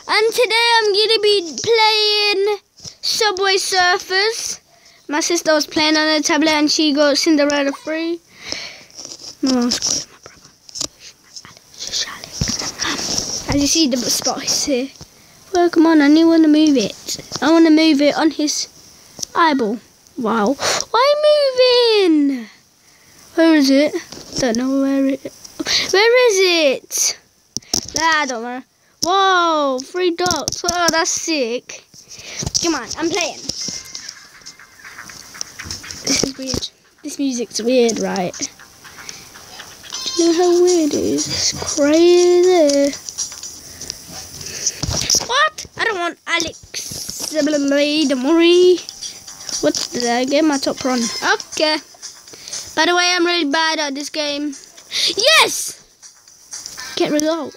And today I'm going to be playing Subway Surfers. My sister was playing on her tablet and she got Cinderella free. My mom's calling my brother. As you see the spot is here. Well, come on, I want to move it. I want to move it on his eyeball. Wow. Why moving? Where is it? Don't know where it is. Where is it? I don't know. Whoa, 3 dots. Oh, that's sick. Come on, I'm playing. This is weird. This music's weird, right? Do you know how weird it is? It's crazy. What? I don't want Alex. Don't worry. What did I get my top run? Okay. By the way, I'm really bad at this game. Yes! Get result.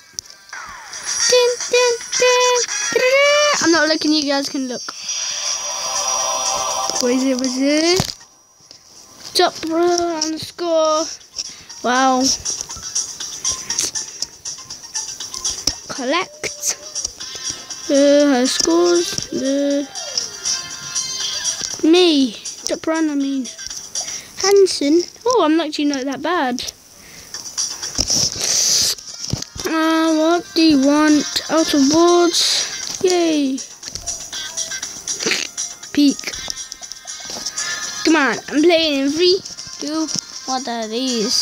I'm not looking, you guys can look. What is it? What is it? Top run score. Wow. Collect. Her scores. Me. Top run, I mean. Hansen. Oh, I'm actually not that bad. What do you want? Out of boards. Yay. Peak. Come on, I'm playing in 3, 2, what are these?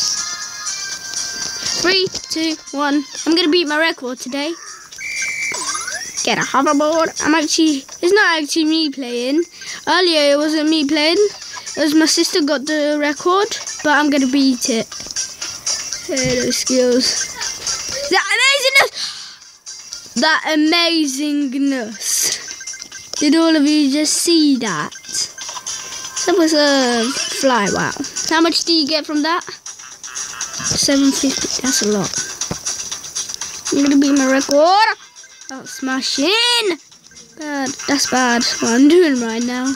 3, 2, 1. I'm gonna beat my record today. Get a hoverboard. It's not actually me playing. Earlier it wasn't me playing. It was my sister got the record, but I'm gonna beat it. Those skills. That amazingness. Did all of you just see that? That was a fly, wow. How much do you get from that? 750, that's a lot. I'm gonna beat my record. Oh, smashing. Bad, that's bad. What I'm doing right now.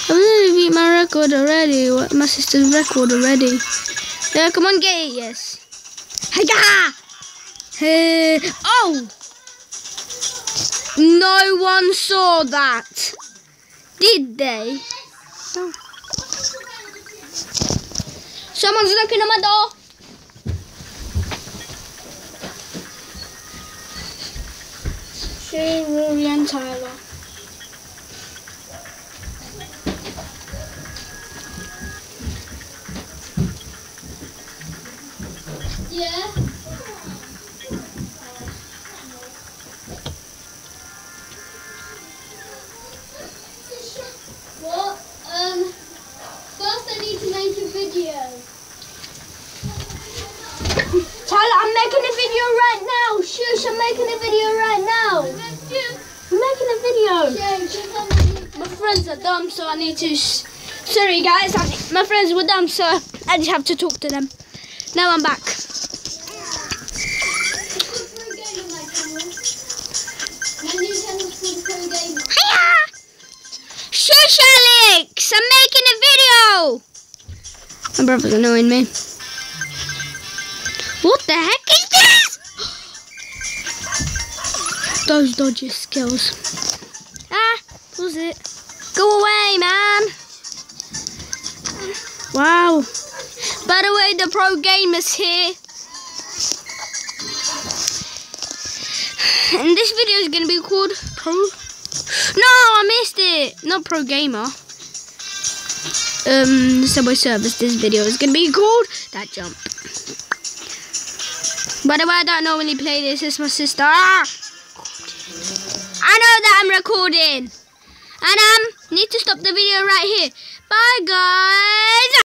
I'm gonna beat my record already. My sister's record already. Yeah, come on, get it, yes. Hiya! Hey. Oh! No one saw that. Did they? No. Someone's knocking on my door. Shay, Rory and Tyler. Yeah. What? First I need to make a video. Tyler, I'm making a video right now. Shush, I'm making a video right now. I'm making a video. My friends are dumb, so I need to... Sorry guys, my friends were dumb, so I just have to talk to them. Now I'm back. Hiya! Shush, Alex! I'm making a video! My brother's annoying me. What the heck is this? Those dodgy skills. Ah, what was it? Go away, man! Wow. By the way, the pro gamer's here. And this video is going to be called Pro... No, I missed it. Not Pro Gamer. Subway Surfers. This video is going to be called That Jump. By the way, I don't normally play this. It's my sister. Ah! I know that I'm recording. And need to stop the video right here. Bye, guys.